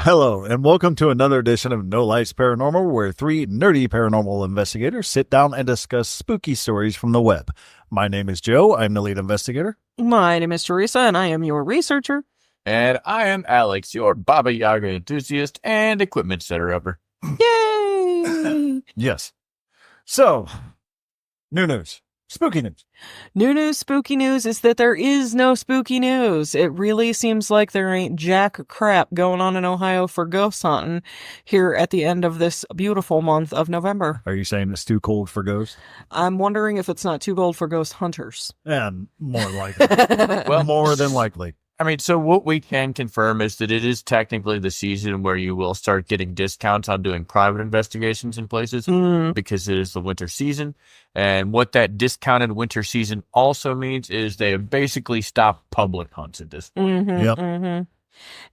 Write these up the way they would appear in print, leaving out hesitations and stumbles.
Hello, and welcome to another edition of No Lives Paranormal, where three nerdy paranormal investigators sit down and discuss spooky stories from the web. My name is Joe. I'm the lead investigator. My name is Teresa, and I am your researcher. And I am Alex, your Baba Yaga enthusiast and equipment setter-upper. Yay! Yes. So, new news. Spooky news. New news, spooky news is that there is no spooky news. It really seems like there ain't jack crap going on in Ohio for ghost hunting here at the end of this beautiful month of November. Are you saying it's too cold for ghosts? I'm wondering if it's not too cold for ghost hunters. And more likely. Well, more than likely. I mean, so what we can confirm is that it is technically the season where you will start getting discounts on doing private investigations in places because it is the winter season. And what that discounted winter season also means is they have basically stopped public hunts at this point.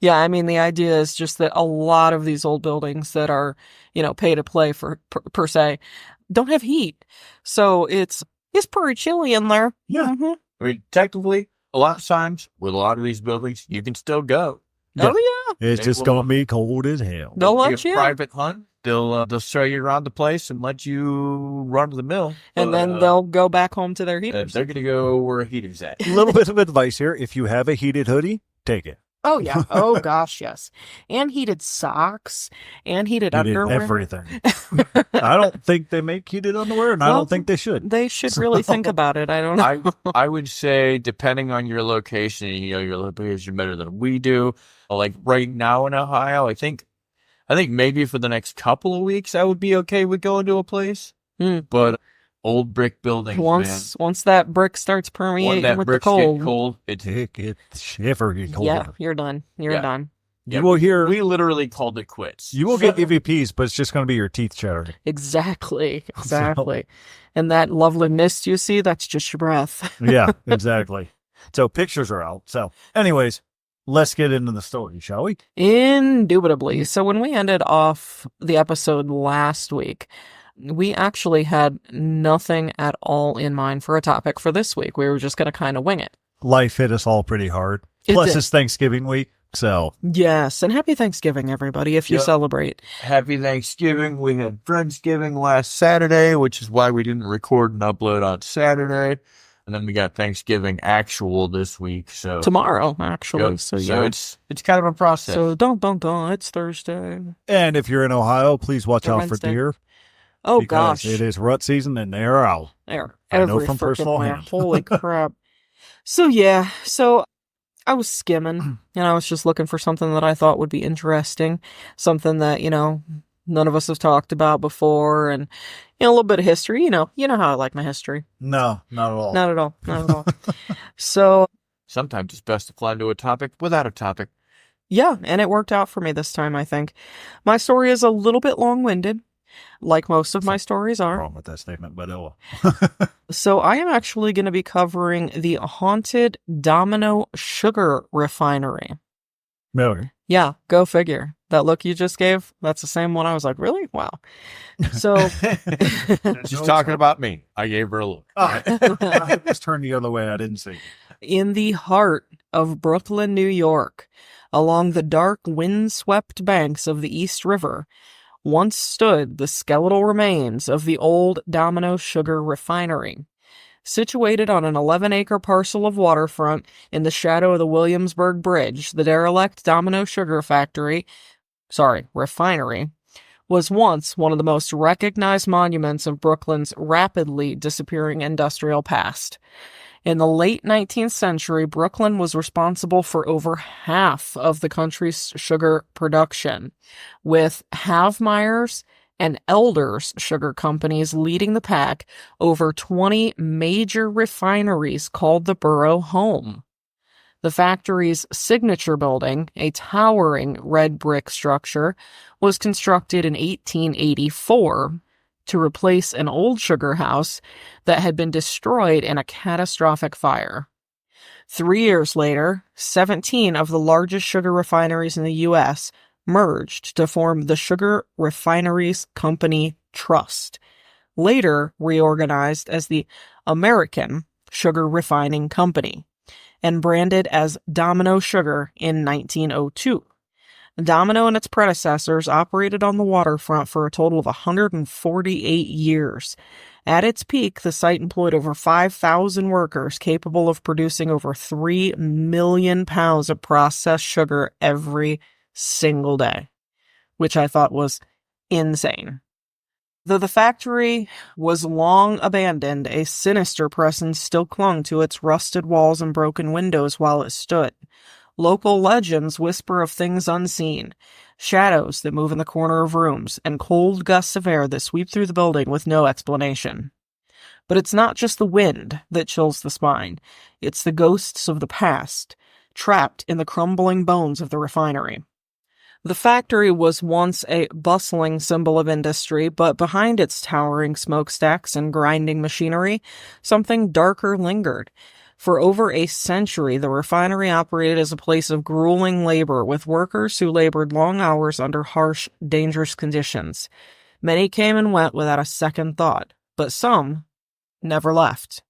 Yeah, I mean, the idea is just that a lot of these old buildings that are, pay to play for per se, don't have heat. So it's pretty chilly in there. Yeah. I mean, technically, a lot of times with a lot of these buildings, you can still go. Oh, yeah. It's just going to be cold as hell. They'll let you. Private hunt. They'll show you around the place and let you run to the mill. And then they'll go back home to their heaters. They're going to go where a heater's at. A little bit of advice here. If you have a heated hoodie, take it. Oh, yeah. Oh, gosh, yes. And heated socks and heated underwear. Everything. I don't think they make heated underwear, and I don't think they should. They should really think about it. I don't know. I would say, depending on your location, your location better than we do. Like right now in Ohio, I think maybe for the next couple of weeks, I would be okay with going to a place. But old brick buildings, once that brick starts permeating with the cold, it's shivery cold. Yeah, you're done. You're done. Yeah, you will hear. We literally called it quits. You will get EVPs, but it's just going to be your teeth chattering. Exactly. And that lovely mist you see, that's just your breath. Yeah, exactly. So pictures are out. So, anyways, let's get into the story, shall we? Indubitably. So when we ended off the episode last week, we actually had nothing at all in mind for a topic for this week. We were just going to kind of wing it. Life hit us all pretty hard. Plus, it's Thanksgiving week, so. Yes, and happy Thanksgiving, everybody, if you celebrate. Happy Thanksgiving. We had Friendsgiving last Saturday, which is why we didn't record and upload on Saturday. And then we got Thanksgiving actual this week. So tomorrow, actually. So it's kind of a process. So don't. It's Thursday. And if you're in Ohio, please watch out for deer. Oh, gosh. It is rut season and they're out. I know from personal hand. Holy crap. So I was skimming and I was just looking for something that I thought would be interesting. Something that, none of us have talked about before. And, a little bit of history. You know how I like my history. No, not at all. Not at all. So. Sometimes it's best to fly into a topic without a topic. Yeah, and it worked out for me this time, I think. My story is a little bit long-winded, like most of my stories are. Wrong with that statement, but oh well. So I am actually going to be covering the haunted Domino Sugar Refinery. Really? Yeah, go figure. That look you just gave, that's the same one. I was like, really? Wow. So. She's talking about me. I gave her a look. I just turned the other way. I didn't see. In the heart of Brooklyn, New York, along the dark, wind-swept banks of the East River, once stood the skeletal remains of the old Domino Sugar Refinery. Situated on an 11-acre parcel of waterfront in the shadow of the Williamsburg Bridge, the derelict Domino Sugar Refinery, was once one of the most recognized monuments of Brooklyn's rapidly disappearing industrial past. In the late 19th century, Brooklyn was responsible for over half of the country's sugar production, with Havmeyer's and Elder's sugar companies leading the pack over 20 major refineries called the borough home. The factory's signature building, a towering red brick structure, was constructed in 1884 to replace an old sugar house that had been destroyed in a catastrophic fire. 3 years later, 17 of the largest sugar refineries in the U.S. merged to form the Sugar Refineries Company Trust, later reorganized as the American Sugar Refining Company, and branded as Domino Sugar in 1902. Domino and its predecessors operated on the waterfront for a total of 148 years. At its peak, the site employed over 5,000 workers capable of producing over 3 million pounds of processed sugar every single day, which I thought was insane. Though the factory was long abandoned, a sinister presence still clung to its rusted walls and broken windows while it stood. Local legends whisper of things unseen, shadows that move in the corner of rooms, and cold gusts of air that sweep through the building with no explanation. But it's not just the wind that chills the spine. It's the ghosts of the past, trapped in the crumbling bones of the refinery. The factory was once a bustling symbol of industry, but behind its towering smokestacks and grinding machinery, something darker lingered. For over a century, the refinery operated as a place of grueling labor, with workers who labored long hours under harsh, dangerous conditions. Many came and went without a second thought, but some never left.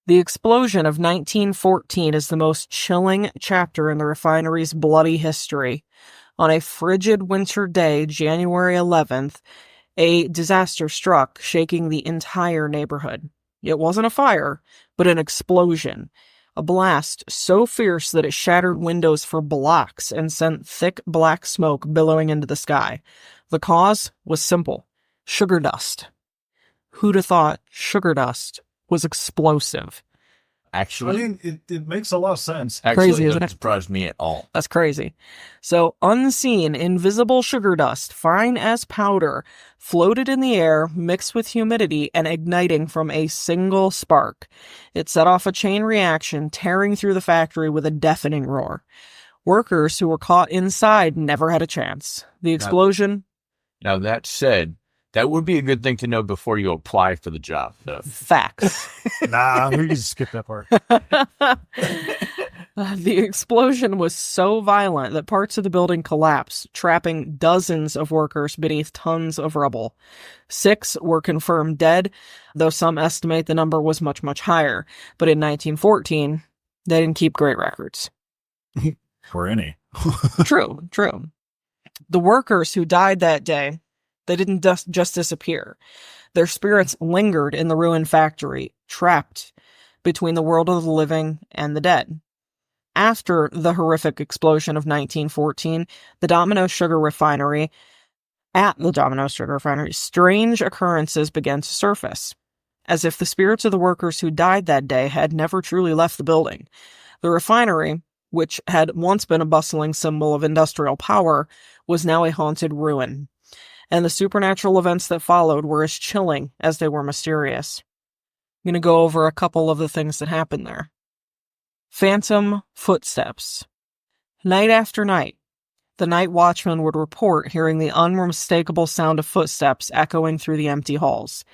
The explosion of 1914 is the most chilling chapter in the refinery's bloody history. On a frigid winter day, January 11th, a disaster struck, shaking the entire neighborhood. It wasn't a fire, but an explosion. A blast so fierce that it shattered windows for blocks and sent thick black smoke billowing into the sky. The cause was simple: sugar dust. Who'd have thought sugar dust was explosive? Actually, it makes a lot of sense. Crazy, isn't doesn't it? surprise me at all. That's crazy. So, unseen, invisible sugar dust, fine as powder, floated in the air, mixed with humidity, and igniting from a single spark. It set off a chain reaction, tearing through the factory with a deafening roar. Workers who were caught inside never had a chance. The explosion... Now, that said, that would be a good thing to know before you apply for the job, though. Facts. Nah, we can just skip that part. The explosion was so violent that parts of the building collapsed, trapping dozens of workers beneath tons of rubble. 6 were confirmed dead, though some estimate the number was much, much higher. But in 1914, they didn't keep great records. Or any. True. The workers who died that day, they didn't just disappear. Their spirits lingered in the ruined factory, trapped between the world of the living and the dead. After the horrific explosion of 1914, at the Domino Sugar Refinery, strange occurrences began to surface, as if the spirits of the workers who died that day had never truly left the building. The refinery, which had once been a bustling symbol of industrial power, was now a haunted ruin, and the supernatural events that followed were as chilling as they were mysterious. I'm going to go over a couple of the things that happened there. Phantom footsteps. Night after night, the night watchman would report hearing the unmistakable sound of footsteps echoing through the empty halls.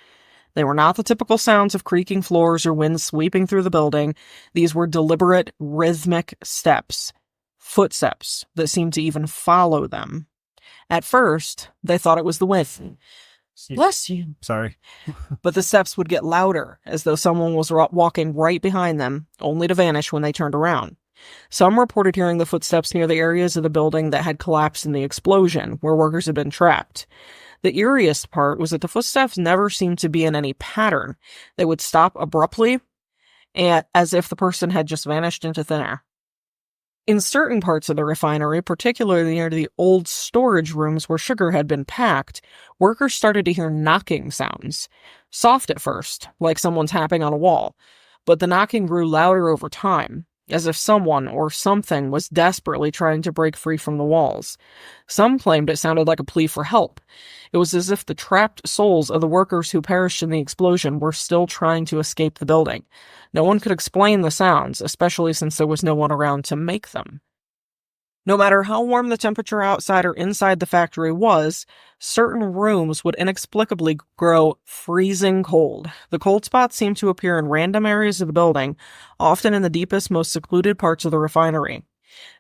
They were not the typical sounds of creaking floors or wind sweeping through the building. These were deliberate, rhythmic steps. Footsteps that seemed to even follow them. At first, they thought it was the wind. Bless you. Sorry. But the steps would get louder, as though someone was walking right behind them, only to vanish when they turned around. Some reported hearing the footsteps near the areas of the building that had collapsed in the explosion, where workers had been trapped. The eeriest part was that the footsteps never seemed to be in any pattern. They would stop abruptly, and as if the person had just vanished into thin air. In certain parts of the refinery, particularly near the old storage rooms where sugar had been packed, workers started to hear knocking sounds. Soft at first, like someone tapping on a wall, but the knocking grew louder over time, as if someone or something was desperately trying to break free from the walls. Some claimed it sounded like a plea for help. It was as if the trapped souls of the workers who perished in the explosion were still trying to escape the building. No one could explain the sounds, especially since there was no one around to make them. No matter how warm the temperature outside or inside the factory was, certain rooms would inexplicably grow freezing cold. The cold spots seemed to appear in random areas of the building, often in the deepest, most secluded parts of the refinery.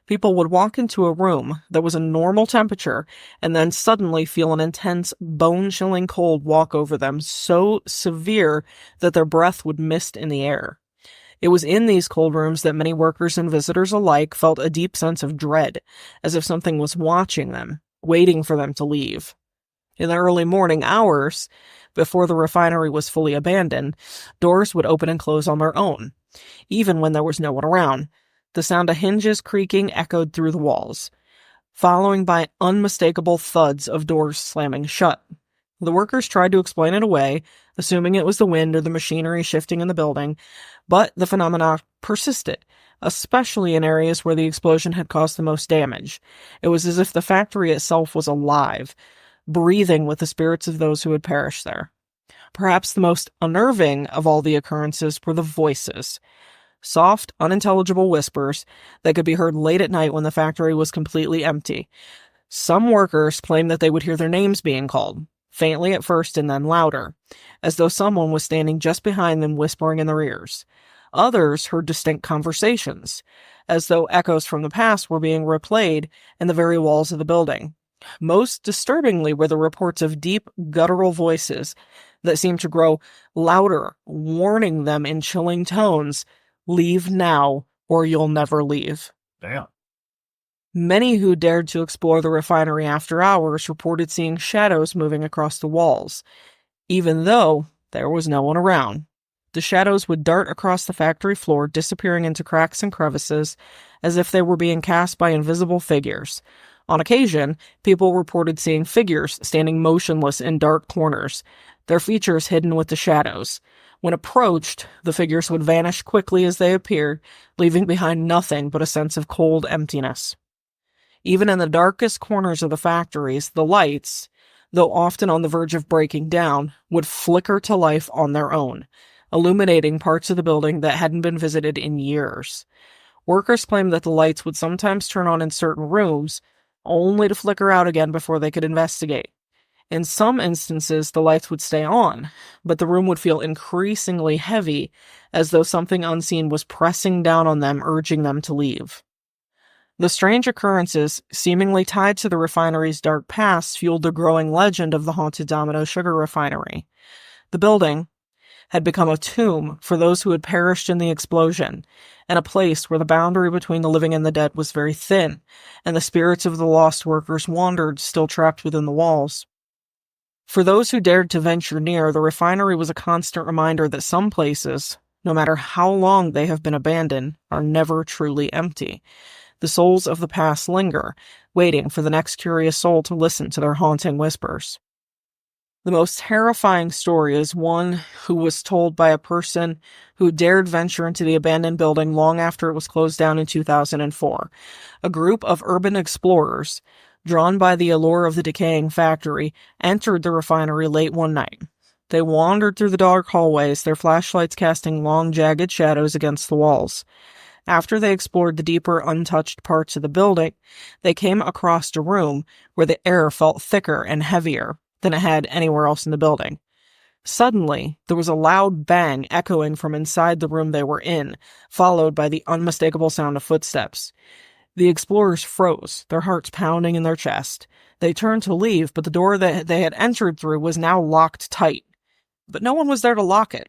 People would walk into a room that was a normal temperature and then suddenly feel an intense, bone-chilling cold walk over them, so severe that their breath would mist in the air. It was in these cold rooms that many workers and visitors alike felt a deep sense of dread, as if something was watching them, waiting for them to leave. In the early morning hours, before the refinery was fully abandoned, doors would open and close on their own, even when there was no one around. The sound of hinges creaking echoed through the walls, following by unmistakable thuds of doors slamming shut. The workers tried to explain it away, assuming it was the wind or the machinery shifting in the building, but the phenomena persisted, especially in areas where the explosion had caused the most damage. It was as if the factory itself was alive, breathing with the spirits of those who had perished there. Perhaps the most unnerving of all the occurrences were the voices. Soft, unintelligible whispers that could be heard late at night when the factory was completely empty. Some workers claimed that they would hear their names being called, faintly at first and then louder, as though someone was standing just behind them whispering in their ears. Others heard distinct conversations, as though echoes from the past were being replayed in the very walls of the building. Most disturbingly were the reports of deep, guttural voices that seemed to grow louder, warning them in chilling tones, "Leave now, or you'll never leave." Damn. Many who dared to explore the refinery after hours reported seeing shadows moving across the walls, even though there was no one around. The shadows would dart across the factory floor, disappearing into cracks and crevices, as if they were being cast by invisible figures. On occasion, people reported seeing figures standing motionless in dark corners, their features hidden with the shadows. When approached, the figures would vanish quickly as they appeared, leaving behind nothing but a sense of cold emptiness. Even in the darkest corners of the factories, the lights, though often on the verge of breaking down, would flicker to life on their own, illuminating parts of the building that hadn't been visited in years. Workers claimed that the lights would sometimes turn on in certain rooms, only to flicker out again before they could investigate. In some instances, the lights would stay on, but the room would feel increasingly heavy, as though something unseen was pressing down on them, urging them to leave. The strange occurrences, seemingly tied to the refinery's dark past, fueled the growing legend of the haunted Domino Sugar Refinery. The building had become a tomb for those who had perished in the explosion, and a place where the boundary between the living and the dead was very thin, and the spirits of the lost workers wandered, still trapped within the walls. For those who dared to venture near, the refinery was a constant reminder that some places, no matter how long they have been abandoned, are never truly empty. The souls of the past linger, waiting for the next curious soul to listen to their haunting whispers. The most terrifying story is one who was told by a person who dared venture into the abandoned building long after it was closed down in 2004. A group of urban explorers, drawn by the allure of the decaying factory, entered the refinery late one night. They wandered through the dark hallways, their flashlights casting long, jagged shadows against the walls. After they explored the deeper, untouched parts of the building, they came across a room where the air felt thicker and heavier than it had anywhere else in the building. Suddenly, there was a loud bang echoing from inside the room they were in, followed by the unmistakable sound of footsteps. The explorers froze, their hearts pounding in their chest. They turned to leave, but the door that they had entered through was now locked tight. But no one was there to lock it.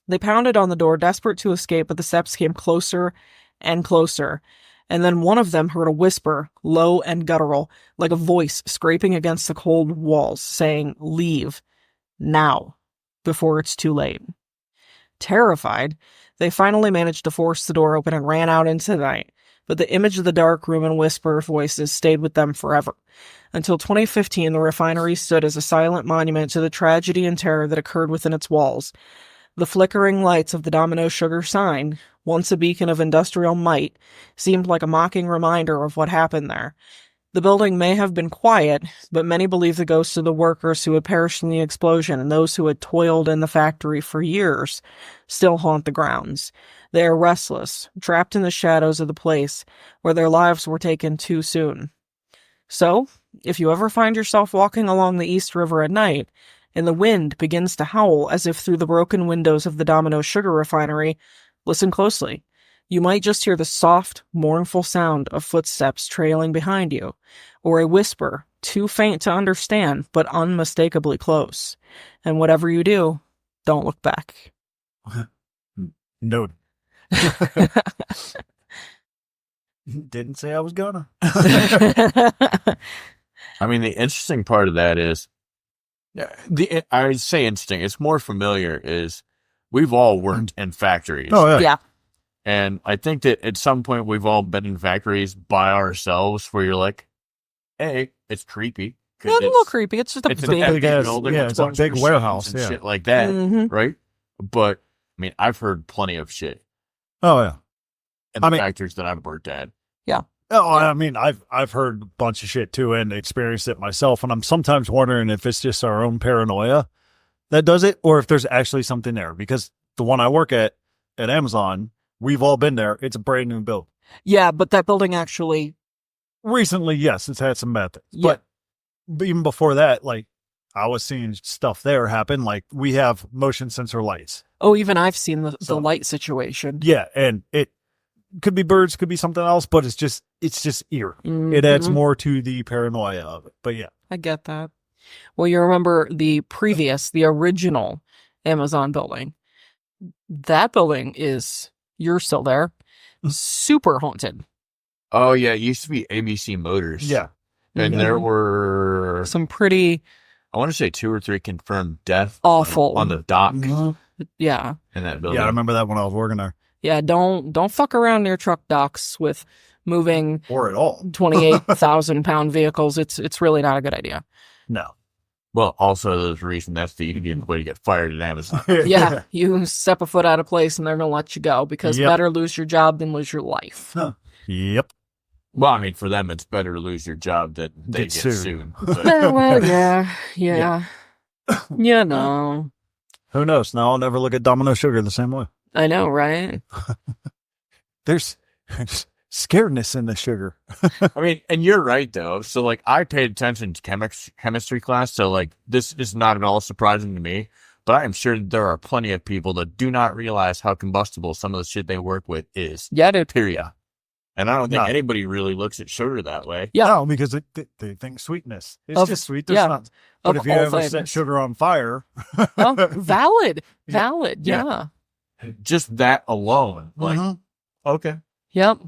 They pounded on the door, desperate to escape, but the steps came closer and closer, and then one of them heard a whisper, low and guttural, like a voice scraping against the cold walls, saying, "Leave. Now. Before it's too late." Terrified, they finally managed to force the door open and ran out into the night, but the image of the dark room and whisper voices stayed with them forever. Until 2015, the refinery stood as a silent monument to the tragedy and terror that occurred within its walls. The flickering lights of the Domino Sugar sign, once a beacon of industrial might, seemed like a mocking reminder of what happened there. The building may have been quiet, but many believe the ghosts of the workers who had perished in the explosion and those who had toiled in the factory for years still haunt the grounds. They are restless, trapped in the shadows of the place where their lives were taken too soon. So, if you ever find yourself walking along the East River at night, and the wind begins to howl as if through the broken windows of the Domino Sugar Refinery, listen closely. You might just hear the soft, mournful sound of footsteps trailing behind you, or a whisper too faint to understand but unmistakably close. And whatever you do, don't look back. Note. Didn't say I was gonna. I mean, the interesting part of that is, I would say interesting, it's more familiar, is we've all worked in factories. Oh, yeah. Yeah. And I think that at some point we've all been in factories by ourselves where you're like, hey, it's creepy. Yeah, it's a little creepy. It's just a It's big an empty ass- building yeah, with it's a bunch of big machines warehouse, and yeah. shit like that, Mhm. right? But, I mean, I've heard plenty of shit Oh, yeah. in the factories that I've worked at. Oh, I mean, I've heard a bunch of shit too and experienced it myself. And I'm sometimes wondering if it's just our own paranoia that does it or if there's actually something there. Because the one I work at Amazon, we've all been there. It's a brand new build. Yeah, but that building actually. Recently, yes, it's had some bad things. Yeah. But even before that, like, I was seeing stuff there happen. Like, we have motion sensor lights. Oh, even I've seen the So- light situation. Yeah, and it could be birds, could be something else, but it's just eerie. It adds Mhm. more to the paranoia of it. But yeah. I get that. Well, you remember the original Amazon building. That building you're still there, super haunted. Oh, yeah, it used to be ABC Motors. Yeah. And Mhm. there were, Some pretty I want to say 2 or 3 confirmed deaths awful. on the dock Yeah. in that building. Yeah, I remember that when I was working there. Yeah, don't fuck around near truck docks with moving Or at all. 28,000-pound vehicles. It's really not a good idea. No. Well, also there's a reason that's the easiest way to get fired at Amazon. Yeah, you step a foot out of place and they're gonna let you go because Yep. better lose your job than lose your life. Yep. Well, I mean, for them, it's better to lose your job than they Get get sued. sued. But Well, yeah. You know, Who knows? Now I'll never look at Domino Sugar the same way. I know, right? There's scaredness in the sugar. I mean, and you're right, though. So, like, I paid attention to chemistry class, so, like, this is not at all surprising to me. But I am sure that there are plenty of people that do not realize how combustible some of the shit they work with is. Yeah, dude. Period. And I don't think No. anybody really looks at sugar that way. Yeah. No, because they think sweetness. It's Of- just sweet. There's yeah. not. But Of if you all ever set things. sugar on fire, Oh, valid. Yeah. Valid. Yeah. Yeah. Just that alone. Like, Mhm. okay. Yep.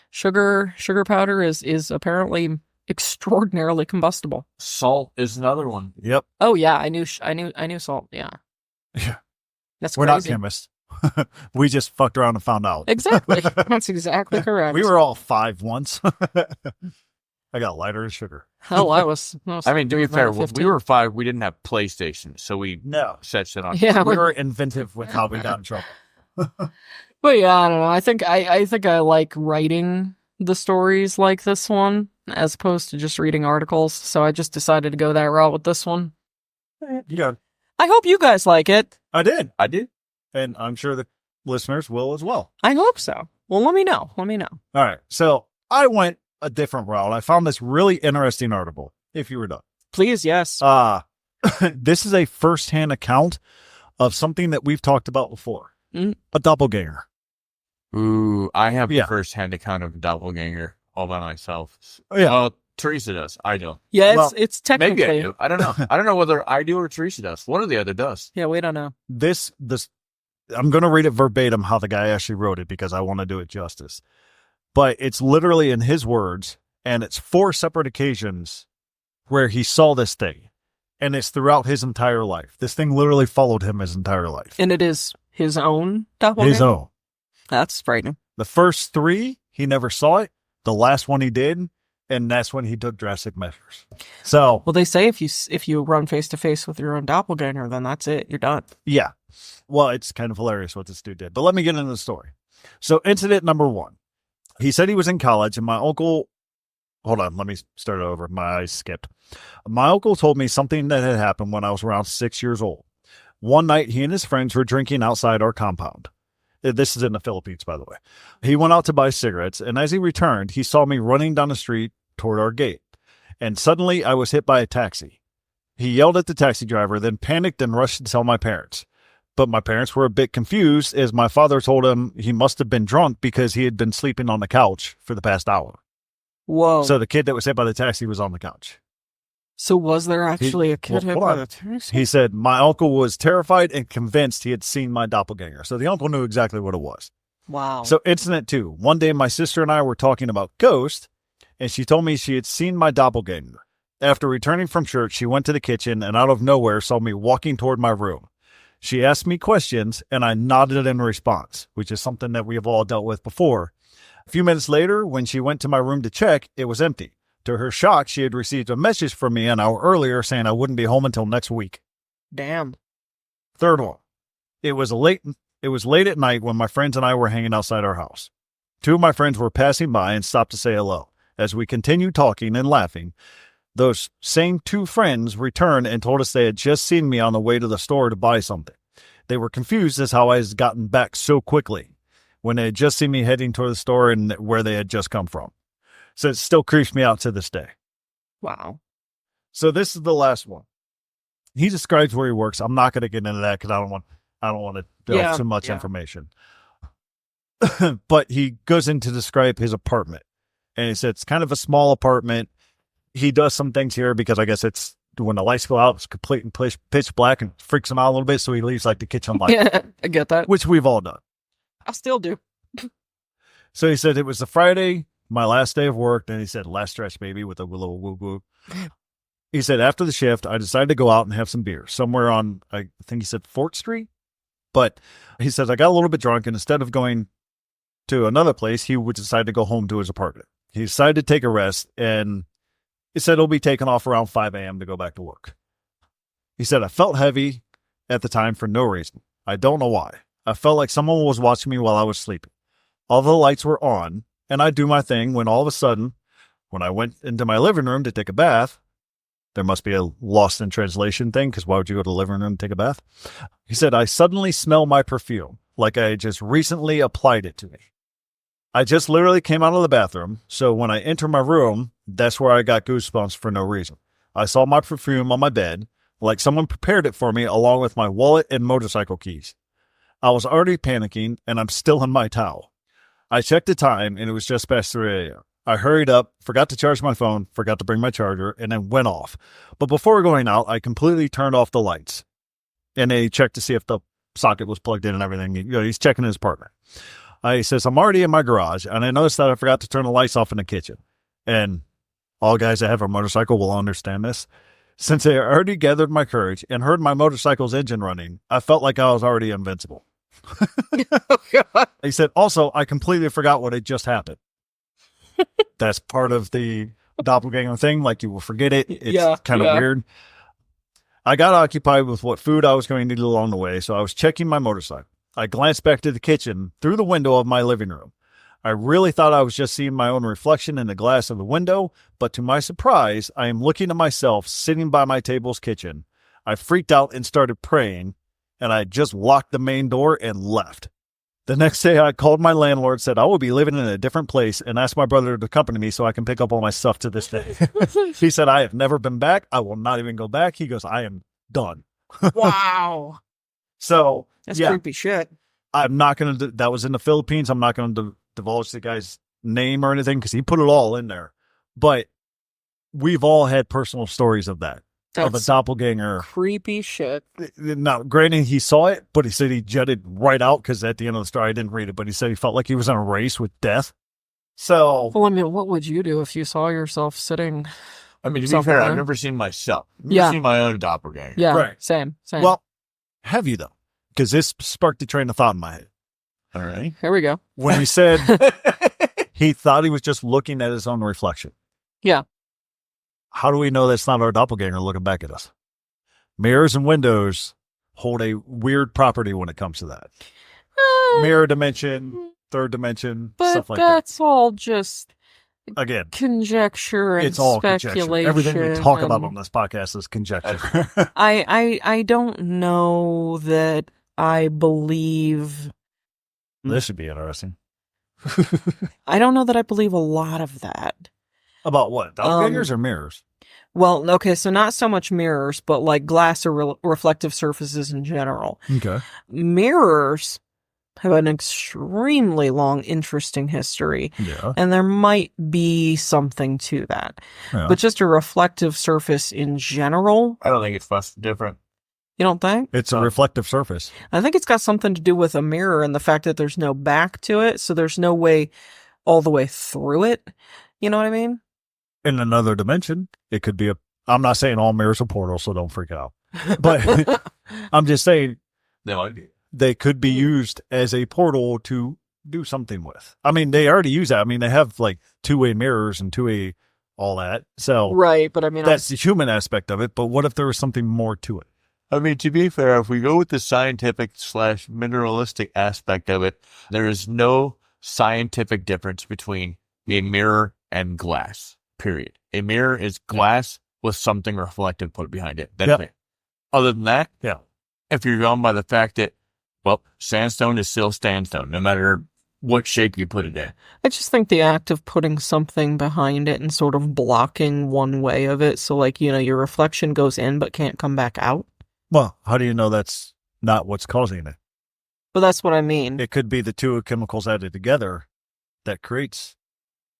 Sugar powder is apparently extraordinarily combustible. Salt is another one. Yep. Oh yeah, I knew salt. Yeah. Yeah. That's We're not crazy. chemists. We just fucked around and found out. Exactly. That's exactly correct. We were all 5 once. I got lighter as sugar. Hell, I was I mean, to be fair, when 15. we were 5, we didn't have PlayStation, so we No. set shit on. Yeah, We were inventive with how we got in trouble. but yeah, I don't know. I think I like writing the stories like this one as opposed to just reading articles. So I just decided to go that route with this one. Yeah. I hope you guys like it. I did. I did. And I'm sure the listeners will as well. I hope so. Well, let me know. Let me know. All right. So I went a different route. I found this really interesting article, if you were done. Please, yes. This is a first-hand account of something that we've talked about before. Mm. A doppelganger. Ooh, I have Yeah. a first-hand account of doppelganger all by myself. Oh, yeah. Teresa does. I don't. Yeah, well, it's Maybe technically. I do. I don't know. I don't know whether I do or Teresa does. One or the other does. Yeah, we don't know. This I'm going to read it verbatim how the guy actually wrote it because I want to do it justice. But it's literally in his words, and it's 4 separate occasions where he saw this thing. And it's throughout his entire life. This thing literally followed him his entire life. And it is his own doppelganger. His own. That's frightening. The first 3, he never saw it. The last one he did, and that's when he took drastic measures. So, Well, they say if you run face to face with your own doppelganger, then that's it. You're done. yeah. Well, it's kind of hilarious what this dude did. But let me get into the story. So, incident number 1. He said he was in college, and my uncle... Hold on, let me start over. My eyes skipped. My uncle told me something that had happened when I was around 6 years old. One night, he and his friends were drinking outside our compound. This is in the Philippines, by the way. He went out to buy cigarettes, and as he returned, he saw me running down the street toward our gate. And suddenly, I was hit by a taxi. He yelled at the taxi driver, then panicked and rushed to tell my parents. But my parents were a bit confused, as my father told him he must have been drunk because he had been sleeping on the couch for the past hour. Whoa. So the kid that was hit by the taxi was on the couch. So was there actually a kid well, hit hold by on. the taxi? He said, my uncle was terrified and convinced he had seen my doppelganger. So the uncle knew exactly what it was. Wow. So incident 2. One day my sister and I were talking about ghosts, and she told me she had seen my doppelganger. After returning from church, she went to the kitchen and out of nowhere saw me walking toward my room. She asked me questions, and I nodded in response, which is something that we have all dealt with before. A few minutes later, when she went to my room to check, it was empty. To her shock, she had received a message from me an hour earlier saying I wouldn't be home until next week. Damn. Third one. It was late at night when my friends and I were hanging outside our house. 2 of my friends were passing by and stopped to say hello. As we continued talking and laughing, those same 2 friends returned and told us they had just seen me on the way to the store to buy something. They were confused as how I had gotten back so quickly when they had just seen me heading toward the store and where they had just come from. So it still creeps me out to this day. Wow. So this is the last one. He describes where he works. I'm not going to get into that because I don't want to delve too much information. But he goes in to describe his apartment. And he said it's kind of a small apartment. He does some things here because I guess it's when the lights go out, it's complete and pitch black and freaks him out a little bit. So he leaves like the kitchen light. Yeah, I get that. Which we've all done. I still do. So he said it was the Friday, my last day of work. Then he said last stretch, baby, with a little woo woo. He said after the shift, I decided to go out and have some beer somewhere on, I think he said Fort Street. But he says I got a little bit drunk, and instead of going to another place, he would decide to go home to his apartment. He decided to take a rest, and he said he'll be taking off around 5 a.m. to go back to work. He said, I felt heavy at the time for no reason. I don't know why. I felt like someone was watching me while I was sleeping. All the lights were on, and I do my thing when all of a sudden, when I went into my living room to take a bath, there must be a lost in translation thing, because why would you go to the living room and take a bath? He said, I suddenly smell my perfume, like I just recently applied it to me. I just literally came out of the bathroom, so when I enter my room, that's where I got goosebumps for no reason. I saw my perfume on my bed, like someone prepared it for me along with my wallet and motorcycle keys. I was already panicking, and I'm still in my towel. I checked the time, and it was just past 3 a.m. I hurried up, forgot to charge my phone, forgot to bring my charger, and then went off. But before going out, I completely turned off the lights. And then he checked to see if the socket was plugged in and everything. He's checking his apartment. He says, I'm already in my garage, and I noticed that I forgot to turn the lights off in the kitchen. And all guys that have a motorcycle will understand this. Since I already gathered my courage and heard my motorcycle's engine running, I felt like I was already invincible. Oh, God. He said, also, I completely forgot what had just happened. That's part of the doppelganger thing. Like, you will forget it. It's kind of weird. I got occupied with what food I was going to eat along the way, so I was checking my motorcycle. I glanced back to the kitchen through the window of my living room. I really thought I was just seeing my own reflection in the glass of the window, but to my surprise, I am looking at myself sitting by my table's kitchen. I freaked out and started praying, and I just locked the main door and left. The next day, I called my landlord, said I will be living in a different place, and asked my brother to accompany me so I can pick up all my stuff to this day. He said, I have never been back. I will not even go back. He goes, I am done. Wow. So, That's creepy shit. I'm not going to, that was in the Philippines. I'm not going to divulge the guy's name or anything because he put it all in there. But we've all had personal stories of that. Of a doppelganger. Creepy shit. Now, granted, he saw it, but he said he jetted right out because at the end of the story, I didn't read it, but he said he felt like he was in a race with death. So, well, I mean, what would you do if you saw yourself sitting? I mean, to be fair, I've never seen myself. I've never seen my own doppelganger. Yeah, right. Same. Well, have you though? Because this sparked a train of thought in my head. All right. Here we go. When he said he thought he was just looking at his own reflection. Yeah. How do we know that's not our doppelganger looking back at us? Mirrors and windows hold a weird property when it comes to that. Mirror dimension, third dimension, stuff like that. But that's all just, again, conjecture and it's all speculation. Conjecture. Everything we talk about on this podcast is conjecture. I don't know that I believe. This should be interesting. I don't know that I believe a lot of that. About what? Doppelgangers or mirrors? Well, okay, so not so much mirrors, but like glass or reflective surfaces in general. Okay. Mirrors have an extremely long, interesting history. Yeah. And there might be something to that. Yeah. But just a reflective surface in general. I don't think it's much different. You don't think? It's a reflective surface. I think it's got something to do with a mirror and the fact that there's no back to it, so there's no way all the way through it. You know what I mean? In another dimension, it could be I'm not saying all mirrors are portals, so don't freak out. But I'm just saying they could be used as a portal to do something with. I mean, they already use that. I mean, they have like two-way mirrors and two-way all that. So right, but I mean, that's the human aspect of it. But what if there was something more to it? I mean, to be fair, if we go with the scientific / mineralistic aspect of it, there is no scientific difference between a mirror and glass, period. A mirror is glass with something reflective put behind it. That's it. Other than that, if you're going by the fact that, well, sandstone is still sandstone, no matter what shape you put it in. I just think the act of putting something behind it and sort of blocking one way of it, so like, you know, your reflection goes in but can't come back out. Well, how do you know that's not what's causing it? But that's what I mean. It could be the two chemicals added together that creates.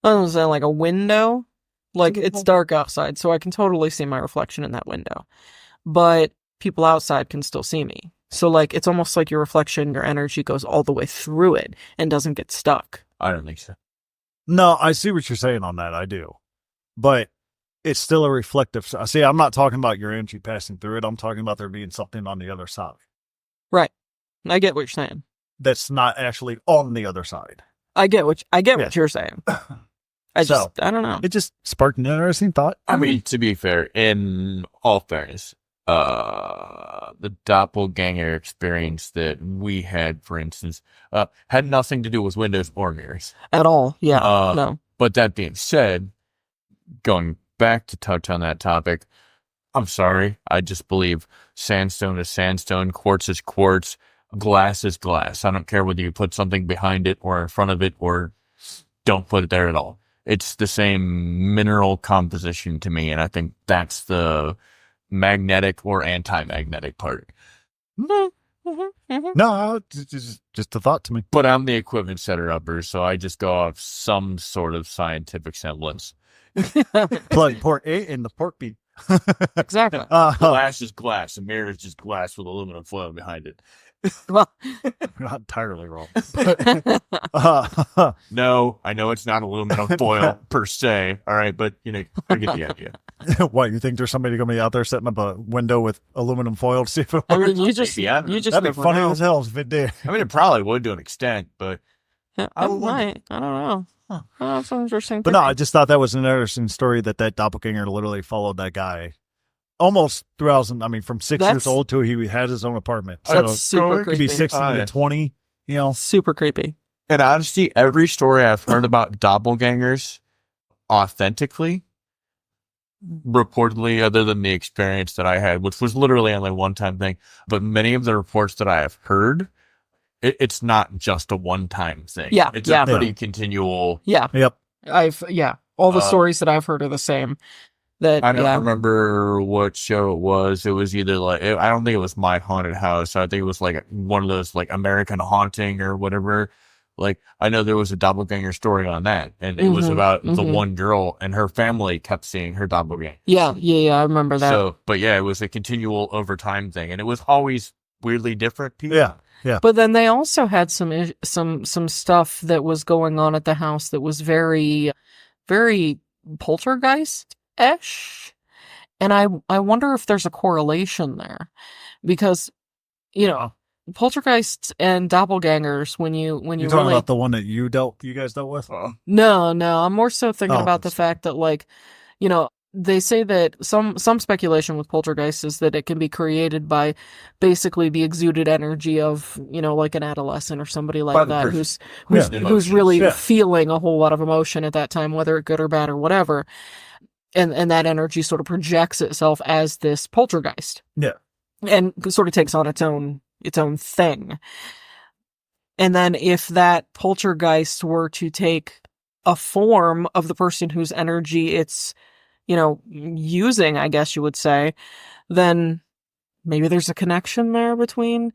I was saying, like a window. Like, it's dark outside, so I can totally see my reflection in that window. But people outside can still see me. So, like, it's almost like your reflection, your energy goes all the way through it and doesn't get stuck. I don't think so. No, I see what you're saying on that. I do. But it's still a reflective. See, I'm not talking about your energy passing through it. I'm talking about there being something on the other side. Right. I get what you're saying. That's not actually on the other side. I get what you're saying. I don't know. It just sparked an interesting thought. I mean, to be fair, in all fairness, the doppelganger experience that we had, for instance, had nothing to do with windows or mirrors. At all. Yeah. No. But that being said, going back to touch on that topic, I'm sorry. I just believe sandstone is sandstone, quartz is quartz, glass is glass. I don't care whether you put something behind it or in front of it or don't put it there at all. It's the same mineral composition to me, and I think that's the magnetic or anti-magnetic part. No, it's just a thought to me. But I'm the equipment setter-upper, so I just go off some sort of scientific semblance. Plug port A in the port B. Exactly. Glass is glass. A mirror is just glass with aluminum foil behind it. Well, you're not entirely wrong. No, I know it's not aluminum foil per se. All right, but you know, I get the idea. What, you think there's somebody going to be out there setting up a window with aluminum foil to see if it works? I mean, you just that'd be funny as hell if it did. I mean, it probably would to an extent, but I might. I don't know. Huh. Oh, that's an interesting. But no, I just thought that was an interesting story that doppelganger literally followed that guy almost throughout. I mean, from 6 years old to he had his own apartment. That's super it creepy. could be 16 to 20. You know, super creepy. And honestly, every story I've heard about doppelgangers authentically, reportedly, other than the experience that I had, which was literally only a one-time thing, but many of the reports that I have heard, it's not just a one-time thing. Yeah, it's a pretty continual. Yeah. Yep. All the stories that I've heard are the same. That I don't remember what show it was. It was either like, I don't think it was My Haunted House. I think it was like one of those like American Haunting or whatever. Like, I know there was a doppelganger story on that, and it was about the one girl and her family kept seeing her doppelganger. Yeah, I remember that. So, but yeah, it was a continual over time thing, and it was always weirdly different people. Yeah. But then they also had some stuff that was going on at the house that was very, very poltergeist-ish. And I wonder if there's a correlation there, because, you know, poltergeists and doppelgangers, when you You're talking about the one that you guys dealt with? No, I'm more so thinking about the fact that, like, you know, they say that some speculation with poltergeists is that it can be created by basically the exuded energy of, you know, like an adolescent or somebody like that who's really feeling a whole lot of emotion at that time, whether good or bad or whatever. And that energy sort of projects itself as this poltergeist. Yeah. And sort of takes on its own thing. And then if that poltergeist were to take a form of the person whose energy it's, you know, using, I guess you would say, then maybe there's a connection there between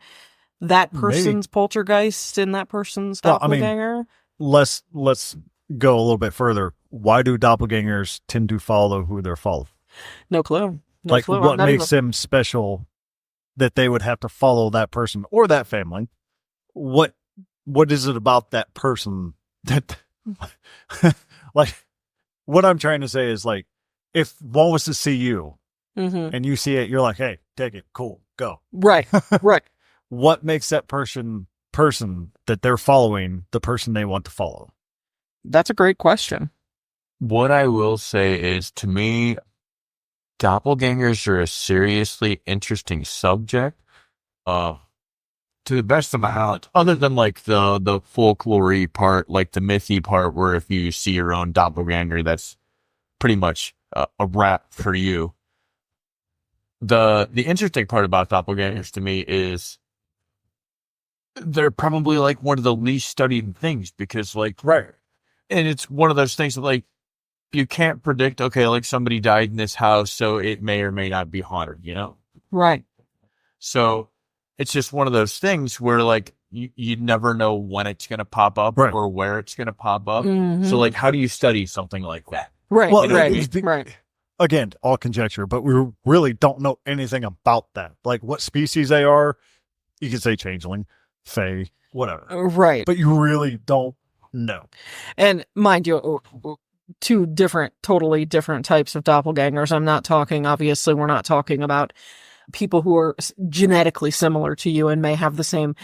that person's poltergeist and that person's doppelganger. I mean, let's go a little bit further. Why do doppelgangers tend to follow who they're following? No clue. What makes them special that they would have to follow that person or that family. What is it about that person that like what I'm trying to say is like if one was to see you and you see it, you're like, hey, take it, cool, go. Right. What makes that person that they're following the person they want to follow? That's a great question. What I will say is, to me, doppelgangers are a seriously interesting subject. To the best of my knowledge, other than like the folklore part, like the mythy part, where if you see your own doppelganger, that's pretty much a wrap for you. The interesting part about doppelgangers to me is they're probably like one of the least studied things, because like, Right. and it's one of those things that like you can't predict, okay, like somebody died in this house, so it may or may not be haunted, you know? Right. So it's just one of those things where like you never know when it's going to pop up Right. or where it's going to pop up. So like, how do you study something like that? Right. Well, Right. Again, all conjecture, but we really don't know anything about that. Like what species they are. You could say changeling, fae, whatever. Right. But you really don't know. And mind you, two totally different types of doppelgangers. Obviously, we're not talking about people who are genetically similar to you and may have the same,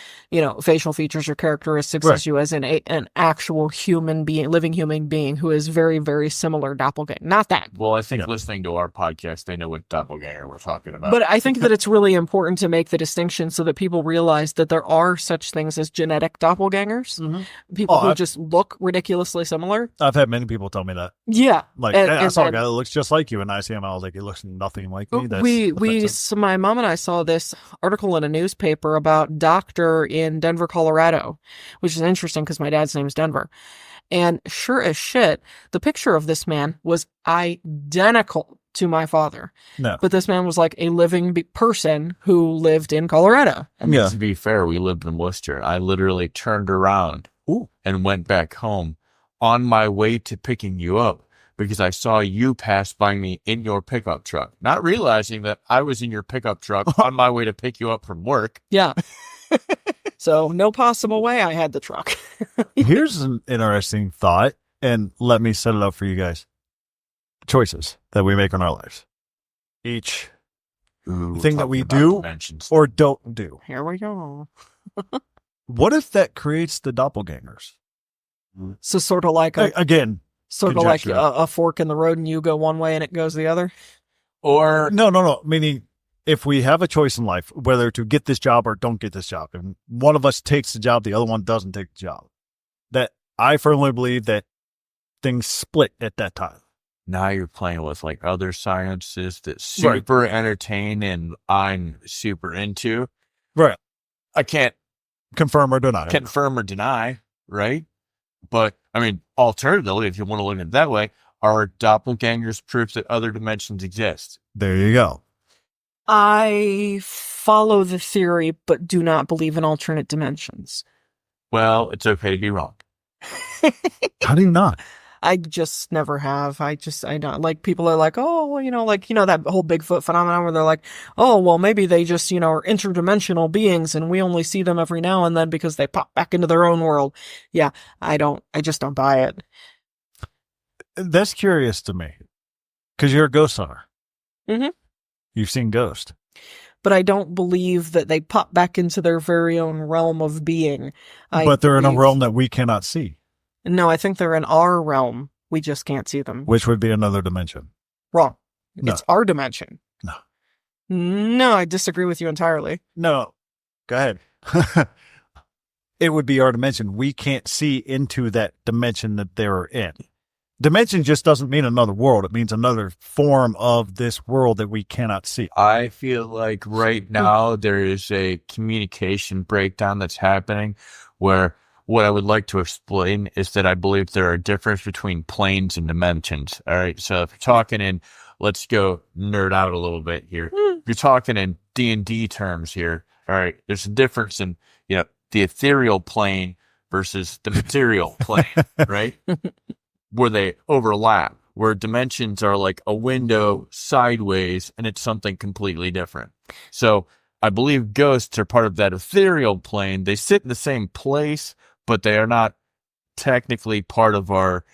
facial features or characteristics as you, as an actual living human being who is very, very similar doppelganger. Not that. Well, I think listening to our podcast, they know what doppelganger we're talking about. But I think that it's really important to make the distinction so that people realize that there are such things as genetic doppelgangers. People who just look ridiculously similar. I've had many people tell me that. Yeah. Like, I saw a guy that looks just like you, and I see him, I was like, he looks nothing like me. My mom and I saw this article in a newspaper about a doctor in Denver, Colorado, which is interesting because my dad's name is Denver. And sure as shit, the picture of this man was identical to my father. No. But this man was like a living person who lived in Colorado. And to be fair, we lived in Worcester. I literally turned around and went back home on my way to picking you up, because I saw you pass by me in your pickup truck, not realizing that I was in your pickup truck on my way to pick you up from work. Yeah. So no possible way I had the truck. Here's an interesting thought, and let me set it up for you guys. Choices that we make in our lives. Each thing that we do or don't do. Here we go. What if that creates the doppelgangers? So sort of like again, sort of like a fork in the road, and you go one way and it goes the other? Or no. Meaning, if we have a choice in life, whether to get this job or don't get this job, and one of us takes the job, the other one doesn't take the job, that I firmly believe that things split at that time. Now you're playing with like other sciences that super entertain and I'm super into. Right. I can't confirm or deny. Right? But I mean, alternatively, if you want to look at it that way, are doppelgangers proof that other dimensions exist? There you go. I follow the theory, but do not believe in alternate dimensions. Well, it's okay to be wrong. How do you not? I just never have. I don't, like, people are like, oh, well, that whole Bigfoot phenomenon where they're like, oh, well, maybe they just, are interdimensional beings and we only see them every now and then because they pop back into their own world. Yeah, I just don't buy it. That's curious to me because you're a ghost hunter. Mm-hmm. You've seen ghosts. But I don't believe that they pop back into their very own realm of being. But they're in a realm that we cannot see. No, I think they're in our realm. We just can't see them. Which would be another dimension. Wrong. No. It's our dimension. No, I disagree with you entirely. No. Go ahead. It would be our dimension. We can't see into that dimension that they're in. Dimension just doesn't mean another world. It means another form of this world that we cannot see. I feel like right now there is a communication breakdown that's happening where what I would like to explain is that I believe there are a difference between planes and dimensions. All right. So if you're talking in, let's go nerd out a little bit here. If you're talking in D&D terms here. All right. There's a difference in, the ethereal plane versus the material plane, right? Where they overlap, where dimensions are like a window sideways and it's something completely different. So I believe ghosts are part of that ethereal plane. They sit in the same place, but they are not technically part of our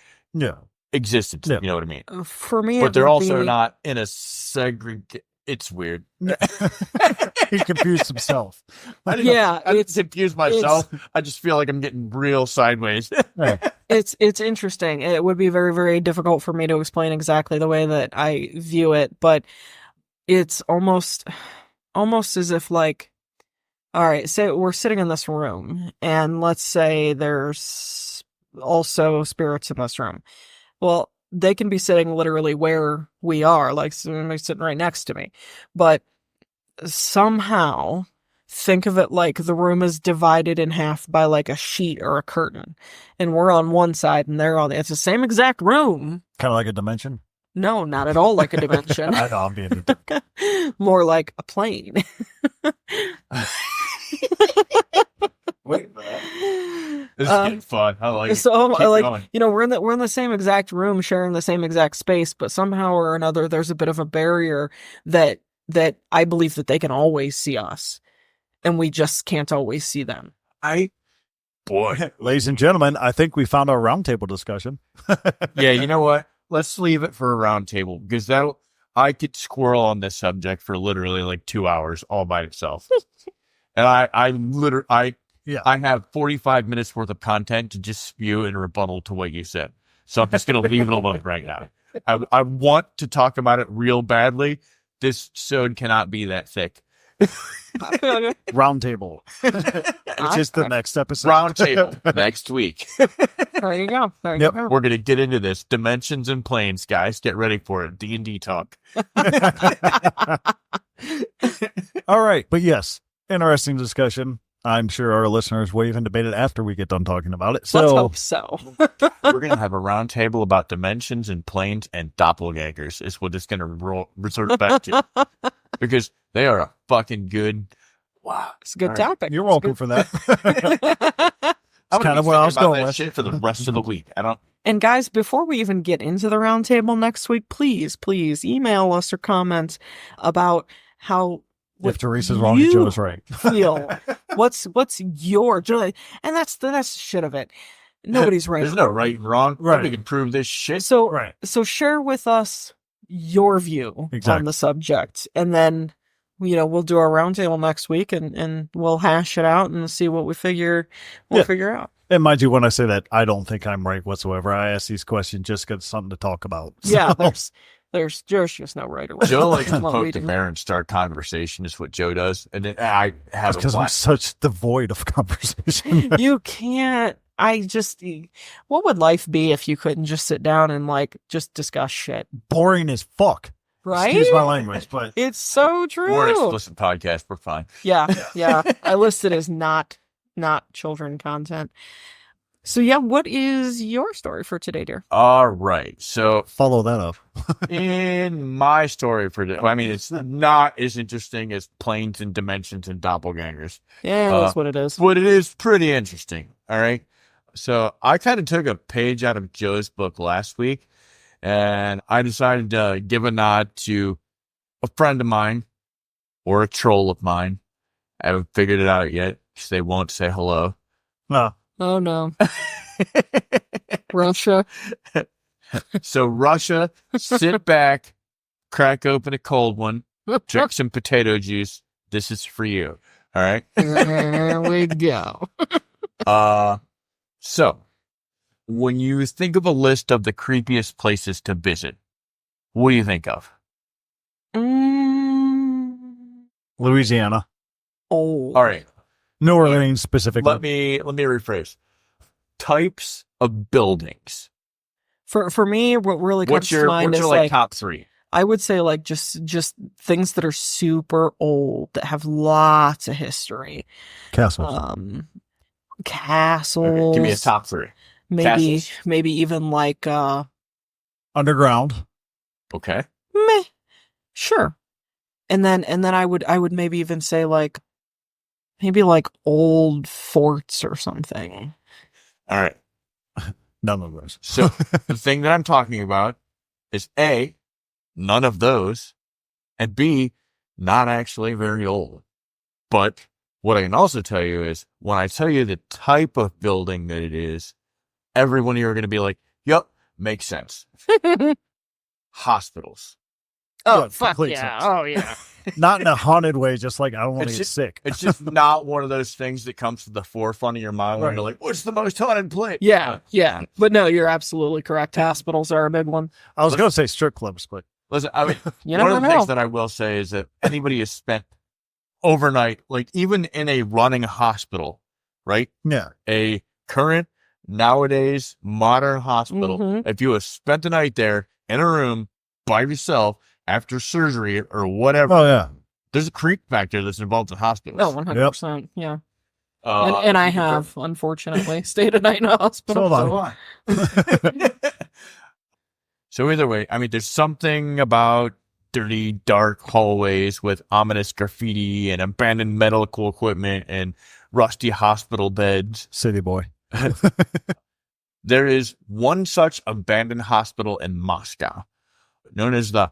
existence. Yeah. You know what I mean? For me, But it they're would also be- not in a segregate. It's weird. He confused himself. I didn't confuse myself. I just feel like I'm getting real sideways. It's interesting. It would be very, very difficult for me to explain exactly the way that I view it, but it's almost as if like, all right, say we're sitting in this room, and let's say there's also spirits in this room. Well, they can be sitting literally where we are, like somebody sitting right next to me, but somehow think of it like the room is divided in half by like a sheet or a curtain, and we're on one side and they're on the. It's the same exact room. Kind of like a dimension. No, not at all like a dimension. I know, I'm being More like a plane. Wait, this is getting fun. I like it. So, Keep like, going. we're in the same exact room, sharing the same exact space, but somehow or another, there's a bit of a barrier that I believe that they can always see us, and we just can't always see them. Boy, ladies and gentlemen, I think we found our roundtable discussion. yeah, you know what? Let's leave it for a round table, because I could squirrel on this subject for literally like 2 hours all by itself. And I have 45 minutes worth of content to just spew in rebuttal to what you said. So I'm just going to leave it alone right now. I want to talk about it real badly. This episode cannot be that thick. Roundtable, which is the next episode. Roundtable next week. There you go. There you Yep. go. We're going to get into this. Dimensions and planes, guys. Get ready for it. D&D talk. All right. But yes, interesting discussion. I'm sure our listeners will even debate it after we get done talking about it. So Let's hope so. We're going to have a round table about dimensions and planes and doppelgangers is what it's going to resort back to. Because they are a fucking good... Wow. It's a good All right. topic. you're welcome for that. I'm kind gonna of be where I was thinking about going that with. shit for the rest of the week. And guys, before we even get into the roundtable next week, please email us or comment about how If Teresa's wrong, and Joe's right. feel. What's your joy? And that's the shit of it. Nobody's right. There's no right and wrong. Right. We can prove this shit. So Right. so share with us your view on Exactly. the subject, and then we'll do our roundtable next week, and we'll hash it out and see what we figure out. And mind you, when I say that, I don't think I'm right whatsoever. I ask these questions just because it's something to talk about. Yeah, So- there's just no right or wrong. Joe likes to Well, poke we the do. bear and start conversation is what Joe does. And then I have That's a because I'm blast. such devoid of conversation. You can't. What would life be if you couldn't just sit down and like just discuss shit? Boring as fuck. Right? Excuse my language, but It's so true. Or an explicit podcast. We're fine. Yeah. I listed as not children content. So yeah, what is your story for today, dear? All right. So follow that up. in my story for today, I mean, it's not as interesting as planes and dimensions and doppelgangers. Yeah, that's what it is. But it is pretty interesting. All right. So I kind of took a page out of Joe's book last week, and I decided to give a nod to a friend of mine or a troll of mine. I haven't figured it out yet because they won't say hello. No. Oh no. Russia. So Russia, sit back, crack open a cold one, drink some potato juice. This is for you. All right. There we go. So when you think of a list of the creepiest places to visit, what do you think of? Louisiana. Oh. All right. New Orleans specifically. Let me rephrase. Types of buildings. For me, what really comes to mind what's is your like top three? I would say like just things that are super old that have lots of history. Castles. Castles. Okay, give me a top three. Castles. Maybe even like Underground. Okay. meh, sure. And then I would maybe even say like maybe like old forts or something. All right. None of those. So the thing that I'm talking about is A, none of those, and B, not actually very old. But what I can also tell you is when I tell you the type of building that it is, everyone here are going to be like, yep, makes sense. Hospitals. Oh, Yeah, fuck complete yeah. sense. Oh, yeah. Not in a haunted way, just like I don't want It's to get just- sick. It's just not one of those things that comes to the forefront of your mind when Right. you're like, what's the most haunted place? Yeah, yeah. But no, you're absolutely correct. Hospitals are a big one. I was going to say strip clubs, but Listen, I mean, You one never of the know. things that I will say is that anybody has spent overnight, like even in a running hospital, right? yeah. A current, nowadays, modern hospital, Mhm. if you have spent the night there in a room by yourself after surgery or whatever, Oh, yeah. there's a creep factor that's involved in hospitals. No, 100%. Yeah. Uh, And I you can have, unfortunately, stayed a night in a hospital. So have I. So either way, I mean, there's something about dirty, dark hallways with ominous graffiti and abandoned medical equipment and rusty hospital beds. City boy. There is one such abandoned hospital in Moscow, known as the,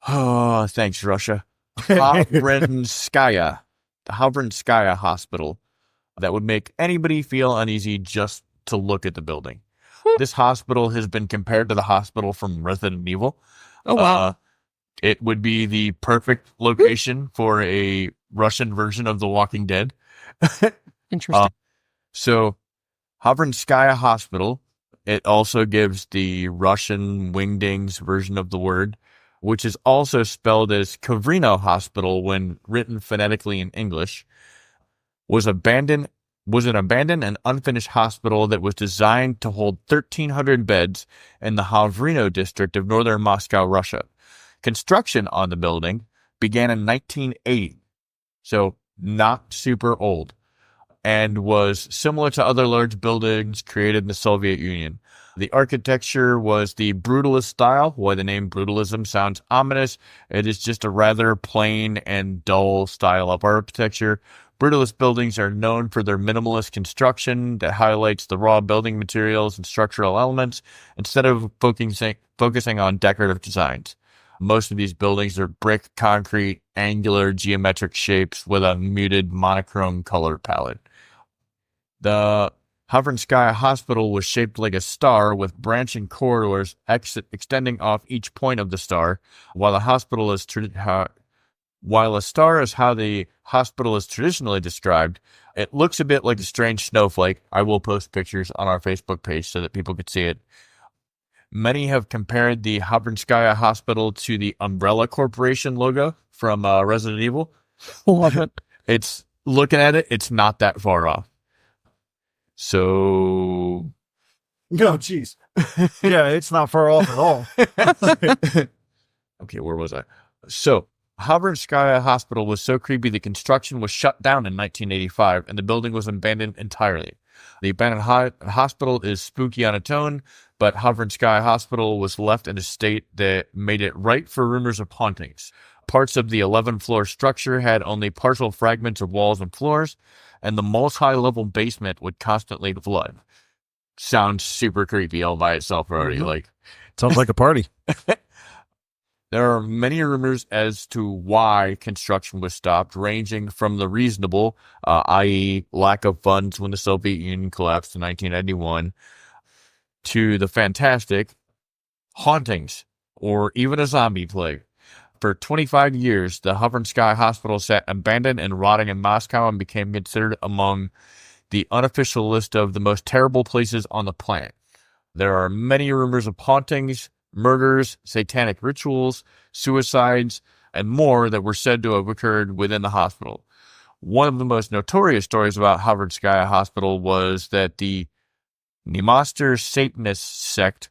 oh, thanks, Russia, Hovrinskaya, the Hovrinskaya Hospital, that would make anybody feel uneasy just to look at the building. This hospital has been compared to the hospital from Resident Evil. Oh, wow. It would be the perfect location for a Russian version of The Walking Dead. Interesting. So, Hovrinskaya Hospital, it also gives the Russian wingdings version of the word, which is also spelled as Kovrino Hospital when written phonetically in English, was an abandoned and unfinished hospital that was designed to hold 1,300 beds in the Hovrino district of northern Moscow, Russia. Construction on the building began in 1980, so not super old, and was similar to other large buildings created in the Soviet Union. The architecture was the brutalist style. Why the name brutalism sounds ominous, it is just a rather plain and dull style of architecture. Brutalist buildings are known for their minimalist construction that highlights the raw building materials and structural elements instead of focusing on decorative designs. Most of these buildings are brick, concrete, angular, geometric shapes with a muted monochrome color palette. The Hovrinskaya Hospital was shaped like a star with branching corridors extending off each point of the star, while a star is how the hospital is traditionally described. It looks a bit like a strange snowflake. I will post pictures on our Facebook page so that people could see it. Many have compared the Hovrinskaya Hospital to the Umbrella Corporation logo from Resident Evil. Love it. Looking at it, it's not that far off. So, No, jeez. Yeah, it's not far off at all. okay, where was I? So, Hovrinskaya Hospital was so creepy the construction was shut down in 1985 and the building was abandoned entirely. The abandoned hospital is spooky on its own, but Hovrinskaya Hospital was left in a state that made it ripe for rumors of hauntings. Parts of the 11-floor structure had only partial fragments of walls and floors, and the multi-level basement would constantly flood. Sounds super creepy all by itself already. Mm-hmm. Sounds like a party. There are many rumors as to why construction was stopped, ranging from the reasonable, i.e. lack of funds when the Soviet Union collapsed in 1991, to the fantastic, hauntings, or even a zombie plague. For 25 years, the Hovrinskaya Hospital sat abandoned and rotting in Moscow and became considered among the unofficial list of the most terrible places on the planet. There are many rumors of hauntings, murders, satanic rituals, suicides, and more that were said to have occurred within the hospital. One of the most notorious stories about Hovrinskaya Hospital was that the Nemaster Satanist sect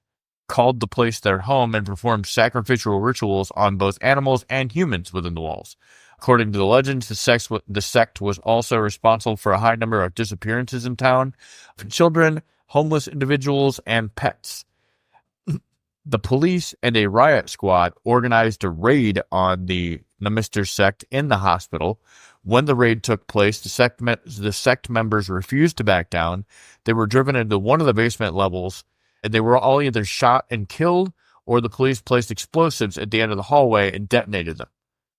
called the place their home and performed sacrificial rituals on both animals and humans within the walls. According to the legends, the sect was also responsible for a high number of disappearances in town of children, homeless individuals, and pets. The police and a riot squad organized a raid on the Nemaster sect in the hospital. When the raid took place, the sect members refused to back down. They were driven into one of the basement levels, and they were all either shot and killed, or the police placed explosives at the end of the hallway and detonated them.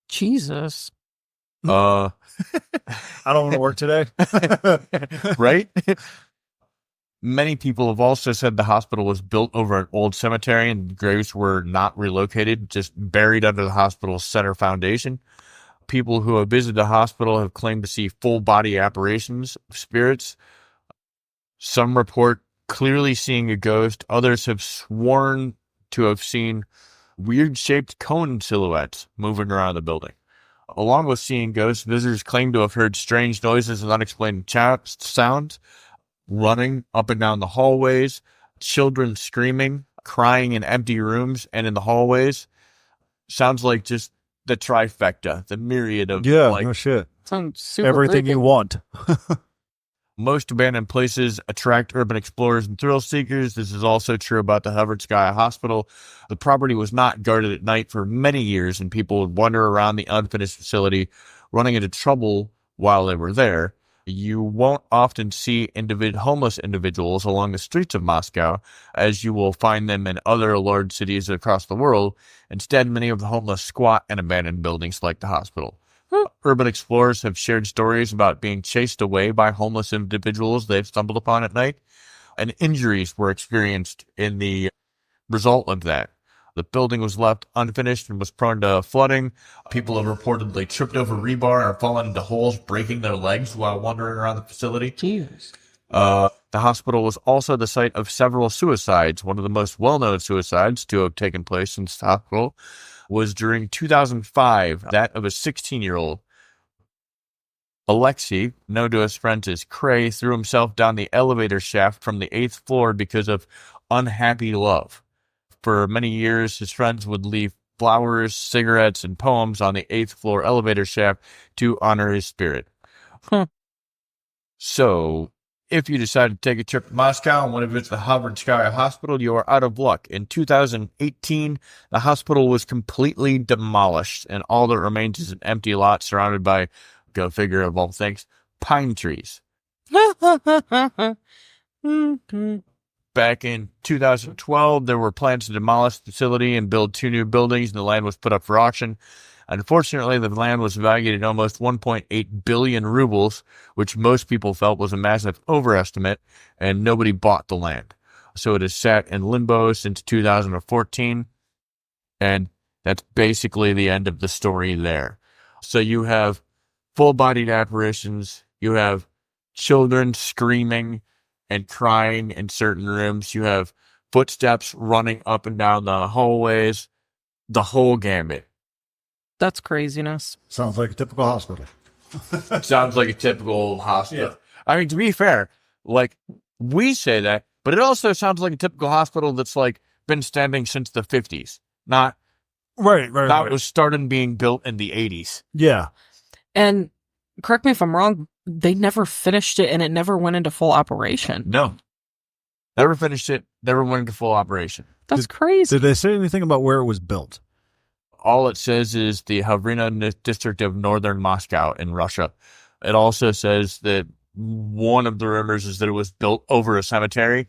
Jesus. Uh, I don't want to work today. right? Many people have also said the hospital was built over an old cemetery and graves were not relocated, just buried under the hospital's center foundation. People who have visited the hospital have claimed to see full body apparitions of spirits. Some report clearly seeing a ghost. Others have sworn to have seen weird shaped cone silhouettes moving around the building. Along with seeing ghosts, visitors claim to have heard strange noises and unexplained sounds, running up and down the hallways, children screaming, crying in empty rooms and in the hallways. Sounds like just the trifecta, the myriad of no shit. Sounds super Everything creepy. you want. Most abandoned places attract urban explorers and thrill seekers. This is also true about the Hovrinskaya Hospital. The property was not guarded at night for many years, and people would wander around the unfinished facility, running into trouble while they were there. You won't often see homeless individuals along the streets of Moscow, as you will find them in other large cities across the world. Instead, many of the homeless squat in abandoned buildings like the hospital. Urban explorers have shared stories about being chased away by homeless individuals they've stumbled upon at night, and injuries were experienced in the result of that. The building was left unfinished and was prone to flooding. People have reportedly tripped over rebar or fallen into holes, breaking their legs while wandering around the facility. Jeez. The hospital was also the site of several suicides. One of the most well-known suicides to have taken place in the hospital was during 2005, that of a 16-year-old. Alexei, known to his friends as Cray, threw himself down the elevator shaft from the 8th floor because of unhappy love. For many years, his friends would leave flowers, cigarettes, and poems on the 8th floor elevator shaft to honor his spirit. So, if you decide to take a trip to Moscow and want to visit the Hovrinskaya Hospital, you are out of luck. In 2018, the hospital was completely demolished, and all that remains is an empty lot surrounded by, go figure of all things, pine trees. Back in 2012, there were plans to demolish the facility and build 2 new buildings, and the land was put up for auction. Unfortunately, the land was valued at almost 1.8 billion rubles, which most people felt was a massive overestimate, and nobody bought the land. So it has sat in limbo since 2014, and that's basically the end of the story there. So you have full-bodied apparitions, you have children screaming and crying in certain rooms, you have footsteps running up and down the hallways, the whole gambit. That's craziness. Sounds like a typical hospital. Sounds like a typical hospital. Yeah. I mean, to be fair, like, we say that, but it also sounds like a typical hospital that's, like, been standing since the 50s. Not Right. was started being built in the 80s. Yeah. And correct me if I'm wrong, they never finished it and it never went into full operation. No. Never finished it, never went into full operation. That's crazy. Did they say anything about where it was built? All it says is the Hovrinskaya district of northern Moscow in Russia. It also says that one of the rumors is that it was built over a cemetery.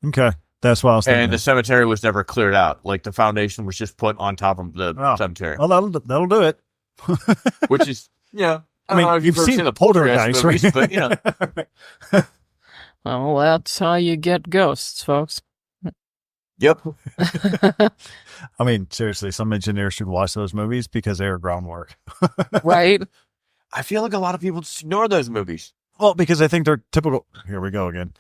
Okay. That's what I was thinking. And the cemetery was never cleared out. Like, the foundation was just put on top of the cemetery. Well, that'll do it. Which is, I I mean, don't know if you've ever seen the Poltergeist, movies, right? but, you know. Well, that's how you get ghosts, folks. Yep. I mean, seriously, some engineers should watch those movies because they are groundwork. Right? I feel like a lot of people just ignore those movies. Well, because I think they're typical. Here we go again.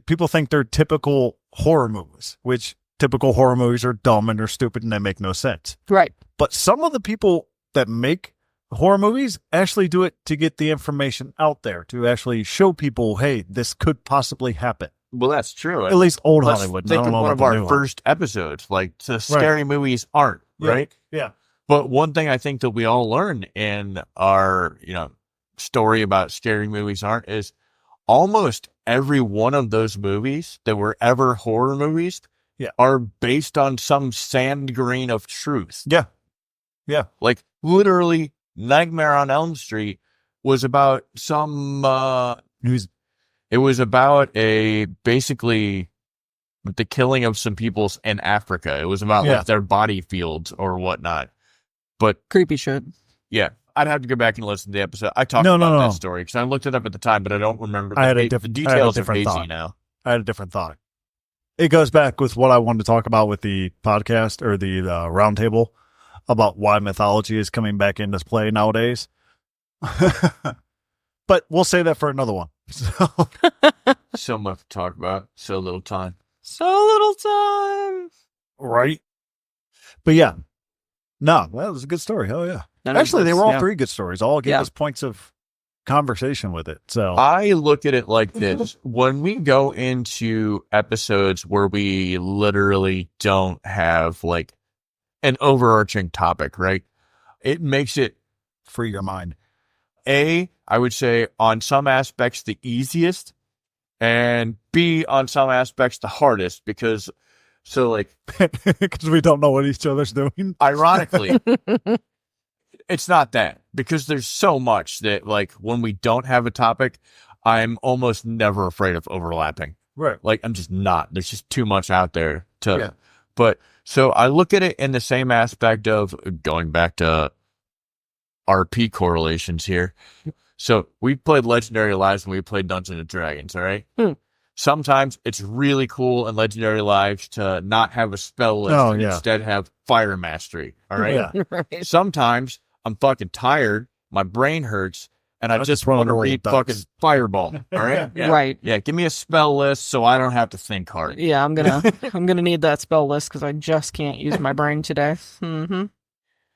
People think they're typical horror movies, which typical horror movies are dumb and they're stupid and they make no sense. Right. But some of the people that make horror movies actually do it to get the information out there, to actually show people, hey, this could possibly happen. Well, that's true. At least old Let's Hollywood. I think don't of know one about of the our new one. first episodes. Like, the scary movies aren't, Yeah. right? Yeah. But one thing I think that we all learn in our, story about scary movies aren't is almost every one of those movies that were ever horror movies are based on some sand grain of truth. Yeah. Yeah. Like, literally, Nightmare on Elm Street was about it was about basically the killing of some people in Africa. It was about like their body fields or whatnot. But Creepy shit. yeah, I'd have to go back and listen to the episode. I talked No, about no. that story because I looked it up at the time, but I don't remember I had a the different details are hazy thought. now. I had a different thought. It goes back with what I wanted to talk about with the podcast or the roundtable about why mythology is coming back into play nowadays. But we'll say that for another one. So, So much to talk about, so little time. So little time. right? But yeah. No, well, it was a good story. Hell yeah. Actually, they were all three good stories. All gave us points of conversation with it. So I look at it like this. When we go into episodes where we literally don't have like an overarching topic, right? It makes it, free your mind. A, I would say on some aspects the easiest, and B, on some aspects the hardest, because so like Because we don't know what each other's doing. ironically, it's not that, because there's so much that like when we don't have a topic, I'm almost never afraid of overlapping. Right. Like I'm just not. There's just too much out there to. But so I look at it in the same aspect of going back to RP correlations here. So we played Legendary Lives and we played Dungeons and Dragons. All right. Sometimes it's really cool in Legendary Lives to not have a spell list and instead have fire mastery. All right. Yeah. Right. Sometimes I'm fucking tired, my brain hurts, and I just want to read fucking Fireball. All right. Right. Yeah. Give me a spell list so I don't have to think hard. Yeah, I'm gonna need that spell list because I just can't use my brain today. Mm-hmm.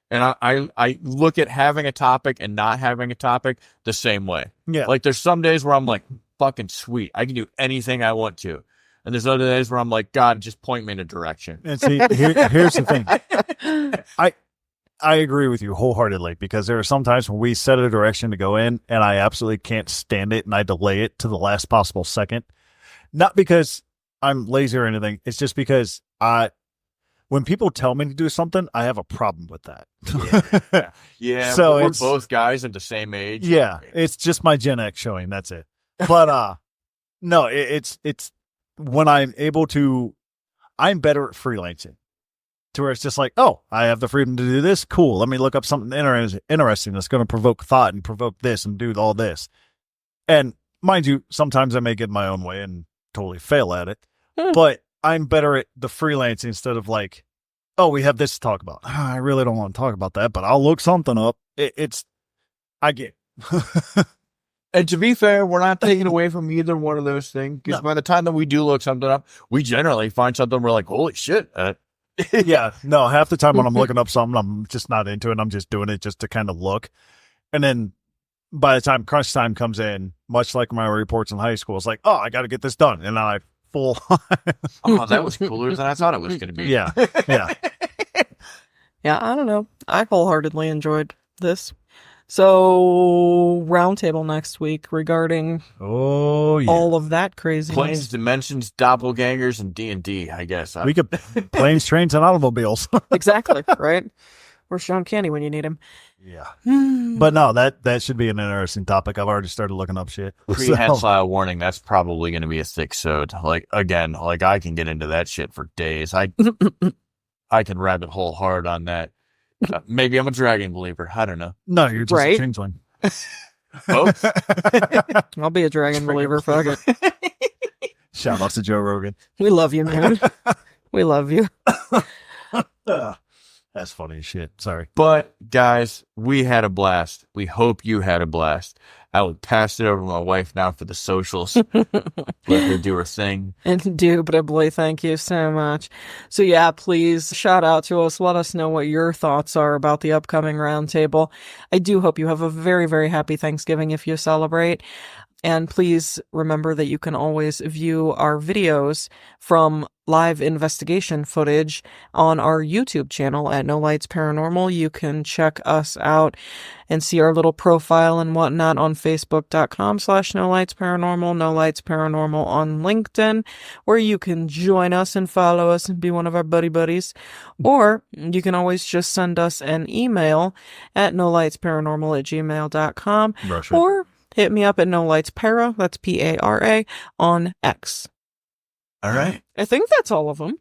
And I look at having a topic and not having a topic the same way. Yeah. Like there's some days where I'm like, fucking sweet, I can do anything I want to. And there's other days where I'm like, God, just point me in a direction. And see, here's the thing. I agree with you wholeheartedly, because there are some times when we set a direction to go in and I absolutely can't stand it and I delay it to the last possible second. Not because I'm lazy or anything. It's just because when people tell me to do something, I have a problem with that. Yeah. So we're it's both guys at the same age. Yeah. It's just my Gen X showing. That's it. But no, it's when I'm able to, I'm better at freelancing. To where it's just like, oh, I have the freedom to do this. Cool. Let me look up something interesting that's going to provoke thought and provoke this and do all this. And mind you, sometimes I may get my own way and totally fail at it. But I'm better at the freelancing instead of like, oh, we have this to talk about. I really don't want to talk about that, but I'll look something up. I get. And to be fair, we're not taking away from either one of those things, because by the time that we do look something up, we generally find something we're like, holy shit. Yeah, no, half the time when I'm looking up something, I'm just not into it. I'm just doing it just to kind of look. And then by the time crunch time comes in, much like my reports in high school, it's like, oh, I got to get this done. And I full. Oh, that was cooler than I thought it was going to be. Yeah. Yeah. Yeah, I don't know. I wholeheartedly enjoyed this. So, roundtable next week regarding all of that craziness. Planes, dimensions, doppelgangers, and D&D, I guess. We could planes, trains, and automobiles. Exactly, right? Where's Sean Candy when you need him? Yeah. But no, that should be an interesting topic. I've already started looking up shit. Pre-headline warning, that's probably going to be a thick sode. Like, again, like I can get into that shit for days. I can rabbit hole hard on that. Maybe I'm a dragon believer. I don't know. No, you're just a changeling. Both? I'll be a dragon believer. Fuck it. Shout out to Joe Rogan. We love you, man. We love you. That's funny as shit. Sorry. But, guys, we had a blast. We hope you had a blast. I would pass it over to my wife now for the socials. Let her do her thing. Indubitably, thank you so much. So yeah, please shout out to us. Let us know what your thoughts are about the upcoming roundtable. I do hope you have a very, very happy Thanksgiving if you celebrate. And please remember that you can always view our videos from live investigation footage on our YouTube channel at No Lights Paranormal. You can check us out and see our little profile and whatnot on Facebook.com/No Lights Paranormal, No Lights Paranormal on LinkedIn, where you can join us and follow us and be one of our buddies. Or you can always just send us an email at nolightsparanormal@gmail.com. Or hit me up at No Lights Para, that's Para, on X. All right. I think that's all of them.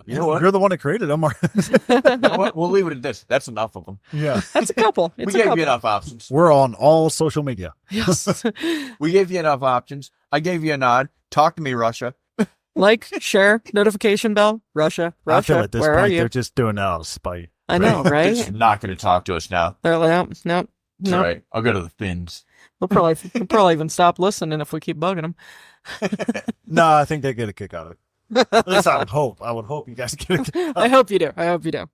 You know what? You're the one that created them. You know what? We'll leave it at this. That's enough of them. Yeah. That's a couple. It's We a gave couple. you enough options. We're on all social media. Yes. We gave you enough options. I gave you a nod. Talk to me, Russia. Like, share, notification bell. Russia. I feel at this where are point you? they're just doing it out of spite. I know, They're right? just not going to talk to us now. They're like, nope. That's right. I'll go to the Finns. They'll probably even stop listening if we keep bugging them. No, I think they get a kick out of it. At least I would hope. I would hope you guys get a kick out I hope you do. I hope you do.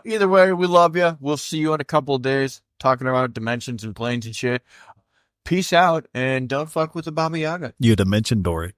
Either way, we love you. We'll see you in a couple of days talking about dimensions and planes and shit. Peace out, and don't fuck with the Baba Yaga. You dimension Dory.